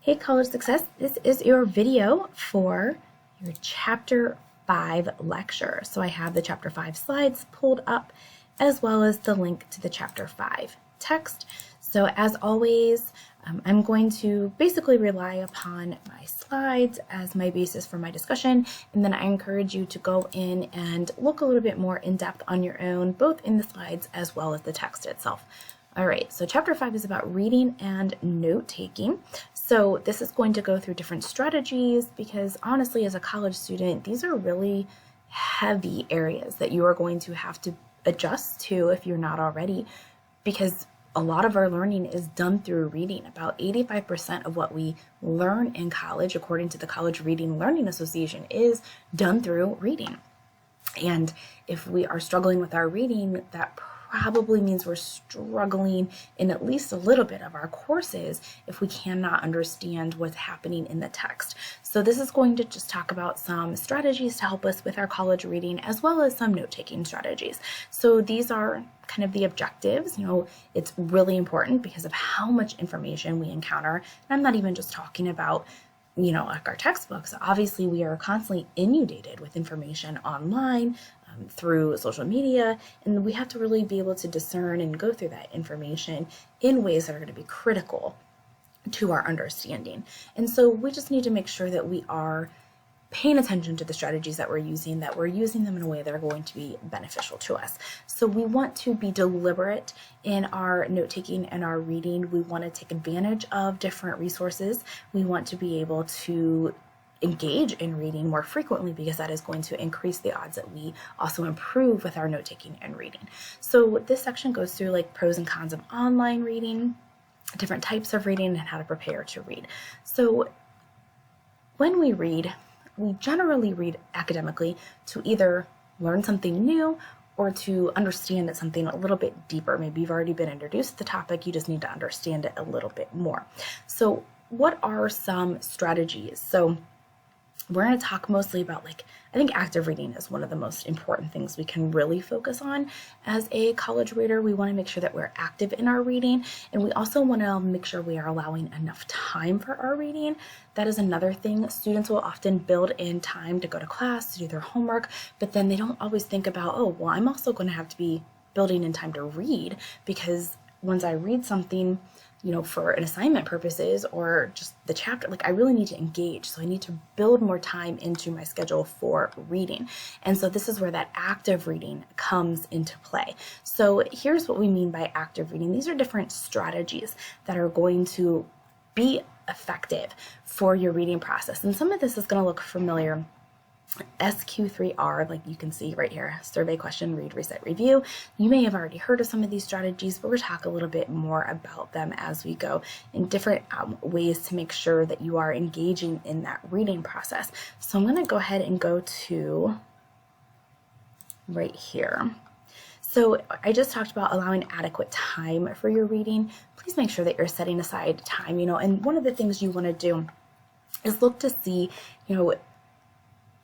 Hey College Success, this is your video for your Chapter 5 lecture. So I have the Chapter 5 slides pulled up as well as the link to the Chapter 5 text. So as always, I'm going to basically rely upon my slides as my basis for my discussion, and then I encourage you to go in and look a little bit more in depth on your own, both in the slides as well as the text itself. All right, so Chapter 5 is about reading and note-taking. So this is going to go through different strategies because honestly, as a college student, these are really heavy areas that you are going to have to adjust to if you're not already, because a lot of our learning is done through reading. About 85% of what we learn in college, according to the College Reading Learning Association, is done through reading. And if we are struggling with our reading, that probably means we're struggling in at least a little bit of our courses if we cannot understand what's happening in the text. So this is going to just talk about some strategies to help us with our college reading as well as some note-taking strategies. So these are kind of the objectives. It's really important because of how much information we encounter. And I'm not even just talking about like our textbooks. Obviously, we are constantly inundated with information online through social media, and we have to really be able to discern and go through that information in ways that are going to be critical to our understanding. And so we just need to make sure that we are paying attention to the strategies that we're using them in a way that are going to be beneficial to us. So we want to be deliberate in our note-taking and our reading. We want to take advantage of different resources. We want to be able to engage in reading more frequently because that is going to increase the odds that we also improve with our note-taking and reading. So this section goes through like pros and cons of online reading, different types of reading, and how to prepare to read. So when we read, we generally read academically to either learn something new or to understand it something a little bit deeper. Maybe you've already been introduced to the topic, you just need to understand it a little bit more. So what are some strategies? So we're going to talk mostly about I think active reading is one of the most important things we can really focus on as a college reader. We want to make sure that we're active in our reading, and we also want to make sure we are allowing enough time for our reading. That is another thing. Students will often build in time to go to class, to do their homework, but then they don't always think about, oh, well, I'm also going to have to be building in time to read, because once I read something, for an assignment purposes or just the chapter, I really need to engage. So I need to build more time into my schedule for reading. And so this is where that active reading comes into play. So here's what we mean by active reading. These are different strategies that are going to be effective for your reading process. And some of this is going to look familiar. SQ3R, like you can see right here, survey, question, read, reset, review. You may have already heard of some of these strategies, but we'll talk a little bit more about them as we go in different ways to make sure that you are engaging in that reading process. So I'm going to go ahead and go to right here. So I just talked about allowing adequate time for your reading. Please make sure that you're setting aside time, and one of the things you want to do is look to see,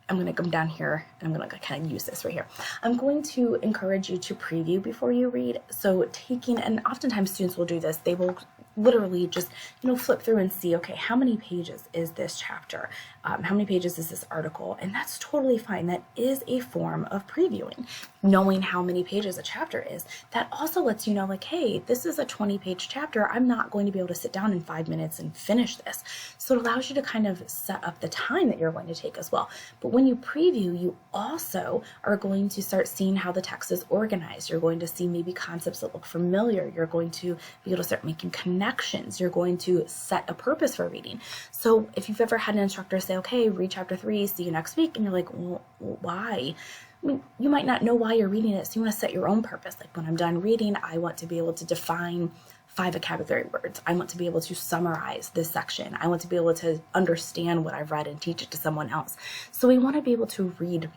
I'm going to come down here and I'm going to kind of use this right here. I'm going to encourage you to preview before you read. So and oftentimes students will do this, they will literally just, flip through and see, okay, how many pages is this chapter? How many pages is this article? And that's totally fine. That is a form of previewing. Knowing how many pages a chapter is, that also lets you know, hey, this is a 20-page chapter. I'm not going to be able to sit down in 5 minutes and finish this. So it allows you to kind of set up the time that you're going to take as well. But when you preview, you also are going to start seeing how the text is organized. You're going to see maybe concepts that look familiar. You're going to be able to start making connections. You're going to set a purpose for reading. So if you've ever had an instructor say, okay, read chapter 3, see you next week, and you're like, well, why? I mean, you might not know why you're reading it, so you want to set your own purpose. When I'm done reading, I want to be able to define 5 vocabulary words. I want to be able to summarize this section. I want to be able to understand what I've read and teach it to someone else. So we want to be able to read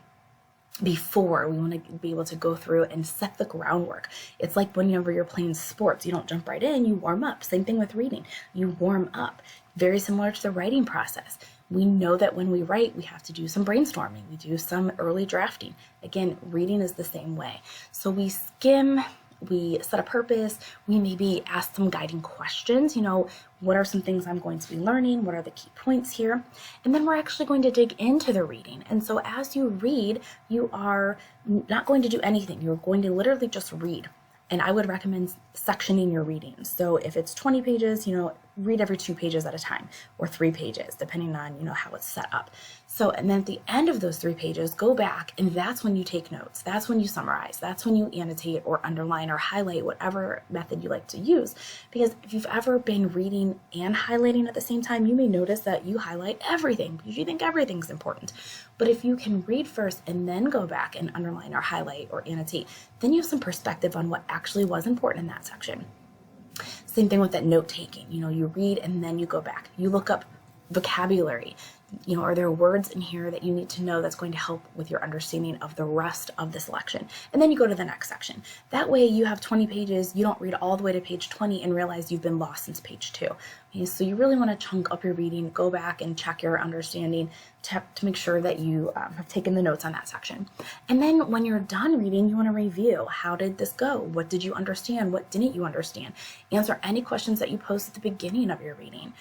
before. We want to be able to go through and set the groundwork. It's like whenever you're playing sports, you don't jump right in, you warm up. Same thing with reading. You warm up. Very similar to the writing process. We know that when we write, we have to do some brainstorming. We do some early drafting. Again, reading is the same way. So we skim we set a purpose, we maybe ask some guiding questions, what are some things I'm going to be learning? What are the key points here? And then we're actually going to dig into the reading. And so as you read, you are not going to do anything. You're going to literally just read. And I would recommend sectioning your reading. So if it's 20 pages, read every 2 pages at a time, or 3 pages, depending on, how it's set up. So, and then at the end of those 3 pages, go back, and that's when you take notes. That's when you summarize. That's when you annotate or underline or highlight, whatever method you like to use. Because if you've ever been reading and highlighting at the same time, you may notice that you highlight everything because you think everything's important. But if you can read first and then go back and underline or highlight or annotate, then you have some perspective on what actually was important in that section. Same thing with that note taking. You read and then you go back. You look up vocabulary. Are there words in here that you need to know that's going to help with your understanding of the rest of the selection? And then you go to the next section. That way you have 20 pages, you don't read all the way to page 20 and realize you've been lost since page 2. Okay, so you really want to chunk up your reading, go back and check your understanding to make sure that you have taken the notes on that section. And then when you're done reading, you want to review. How did this go? What did you understand? What didn't you understand? Answer any questions that you posed at the beginning of your reading.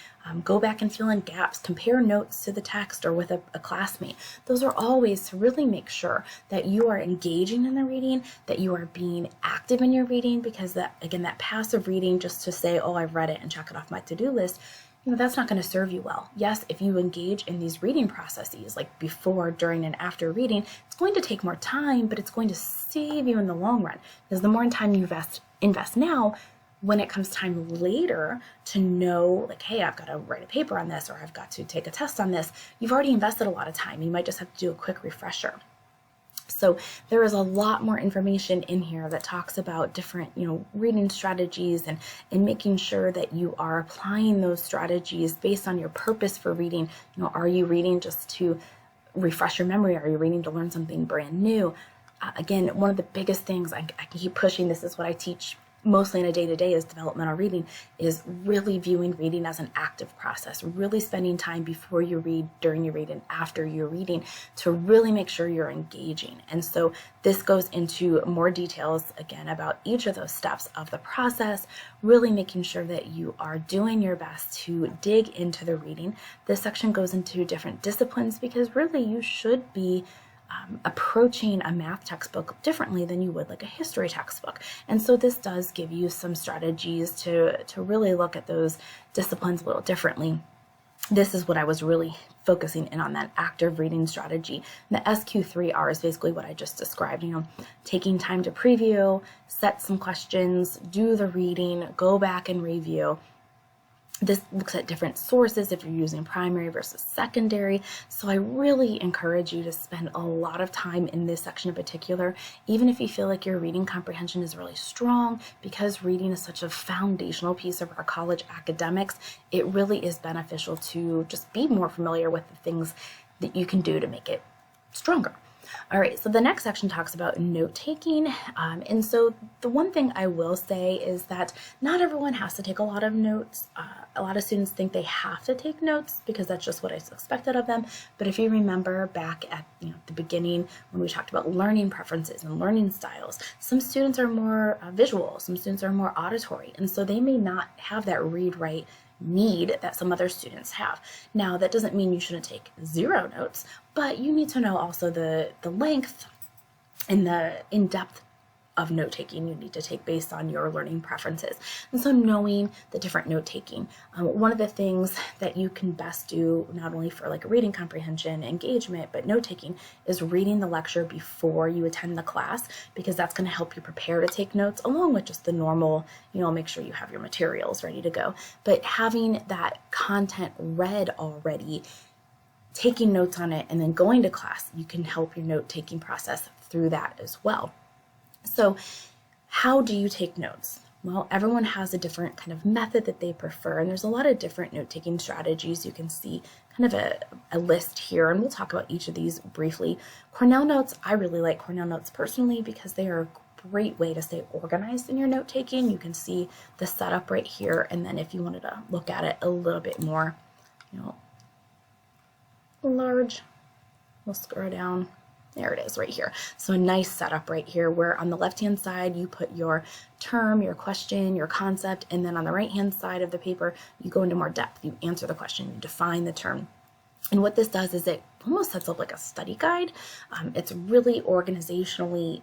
Go back and fill in gaps. Compare notes to the text or with a classmate. Those are all ways to really make sure that you are engaging in the reading, that you are being active in your reading, because that passive reading just to say, oh, I've read it and check it off my to-do list, that's not going to serve you well. Yes, if you engage in these reading processes, like before, during, and after reading, it's going to take more time, but it's going to save you in the long run. Because the more time you invest now, when it comes time later to know, like, hey, I've got to write a paper on this, or I've got to take a test on this, you've already invested a lot of time. You might just have to do a quick refresher. So there is a lot more information in here that talks about different, reading strategies and making sure that you are applying those strategies based on your purpose for reading. Are you reading just to refresh your memory? Are you reading to learn something brand new? Again, one of the biggest things I keep pushing, this is what I teach mostly in a day-to-day is developmental reading, is really viewing reading as an active process, really spending time before you read, during your read, and after you're reading to really make sure you're engaging. And so this goes into more details, again, about each of those steps of the process, really making sure that you are doing your best to dig into the reading. This section goes into different disciplines because really you should be approaching a math textbook differently than you would like a history textbook. And so this does give you some strategies to really look at those disciplines a little differently. This is what I was really focusing in on, that active reading strategy. And the SQ3R is basically what I just described, taking time to preview, set some questions, do the reading, go back and review. This looks at different sources if you're using primary versus secondary. So I really encourage you to spend a lot of time in this section in particular, even if you feel like your reading comprehension is really strong, because reading is such a foundational piece of our college academics. It really is beneficial to just be more familiar with the things that you can do to make it stronger. All right, so the next section talks about note-taking, and so the one thing I will say is that not everyone has to take a lot of notes. A lot of students think they have to take notes because that's just what is expected of them, but if you remember back at the beginning when we talked about learning preferences and learning styles, some students are more visual, some students are more auditory, and so they may not have that read-write need that some other students have. Now, that doesn't mean you shouldn't take 0 notes, but you need to know also the length and the in-depth of note-taking you need to take based on your learning preferences. And so knowing the different note-taking, one of the things that you can best do, not only for like reading comprehension, engagement, but note-taking, is reading the lecture before you attend the class, because that's going to help you prepare to take notes, along with just the normal, make sure you have your materials ready to go. But having that content read already, taking notes on it, and then going to class, you can help your note-taking process through that as well. So how do you take notes? Well, everyone has a different kind of method that they prefer, and there's a lot of different note-taking strategies. You can see kind of a list here, and we'll talk about each of these briefly. Cornell Notes, I really like Cornell Notes personally because they are a great way to stay organized in your note-taking. You can see the setup right here, and then if you wanted to look at it a little bit more, large, we'll scroll down. There it is right here. So a nice setup right here where on the left-hand side, you put your term, your question, your concept, and then on the right-hand side of the paper, you go into more depth. You answer the question, you define the term. And what this does is it almost sets up like a study guide. It's really organizationally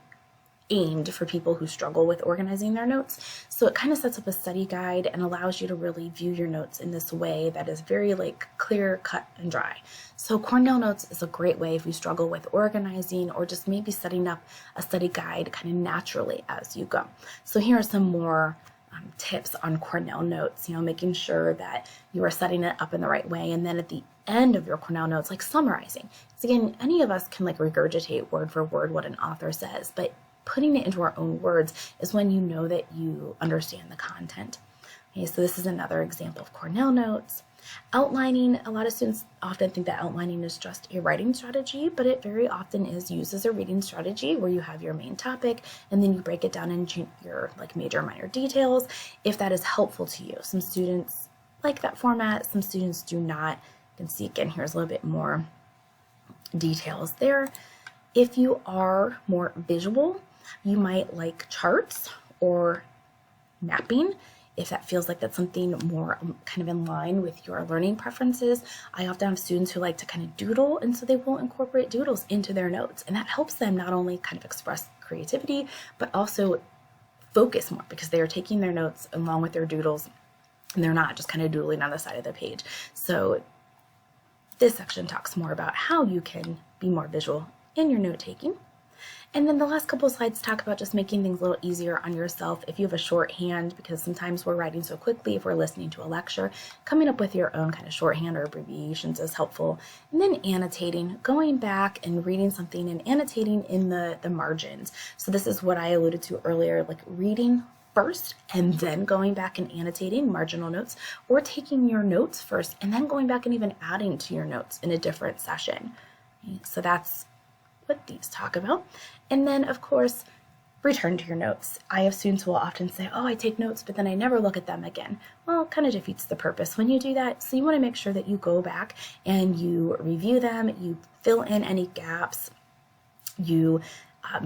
aimed for people who struggle with organizing their notes. So it kind of sets up a study guide and allows you to really view your notes in this way that is very like clear, cut, and dry. So Cornell Notes is a great way if you struggle with organizing or just maybe setting up a study guide kind of naturally as you go. So here are some more tips on Cornell Notes, making sure that you are setting it up in the right way. And then at the end of your Cornell Notes, like summarizing. Because again, any of us can like regurgitate word for word what an author says, but putting it into our own words is when you know that you understand the content. Okay, so this is another example of Cornell Notes. Outlining, a lot of students often think that outlining is just a writing strategy, but it very often is used as a reading strategy where you have your main topic and then you break it down into your like major and minor details if that is helpful to you. Some students like that format, some students do not. You can see again, here's a little bit more details there. If you are more visual, you might like charts or mapping if that feels like that's something more kind of in line with your learning preferences. I often have students who like to kind of doodle, and so they will incorporate doodles into their notes, and that helps them not only kind of express creativity but also focus more because they are taking their notes along with their doodles and they're not just kind of doodling on the side of the page. So this section talks more about how you can be more visual in your note taking. And then the last couple of slides talk about just making things a little easier on yourself if you have a shorthand, because sometimes we're writing so quickly if we're listening to a lecture. Coming up with your own kind of shorthand or abbreviations is helpful. And then annotating, going back and reading something and annotating in the margins. So this is what I alluded to earlier, like reading first and then going back and annotating marginal notes, or taking your notes first and then going back and even adding to your notes in a different session. So that's what these talk about. And then of course, return to your notes. I have students who will often say, oh, I take notes, but then I never look at them again. Well, it kind of defeats the purpose when you do that. So you want to make sure that you go back and you review them, you fill in any gaps, you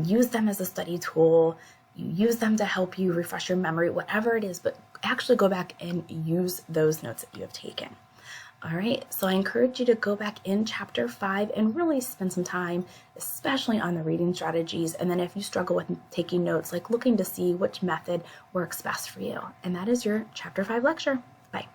use them as a study tool, you use them to help you refresh your memory, whatever it is, but actually go back and use those notes that you have taken. All right, so I encourage you to go back in chapter 5 and really spend some time, especially on the reading strategies. And then if you struggle with taking notes, like looking to see which method works best for you. And that is your chapter 5 lecture. Bye.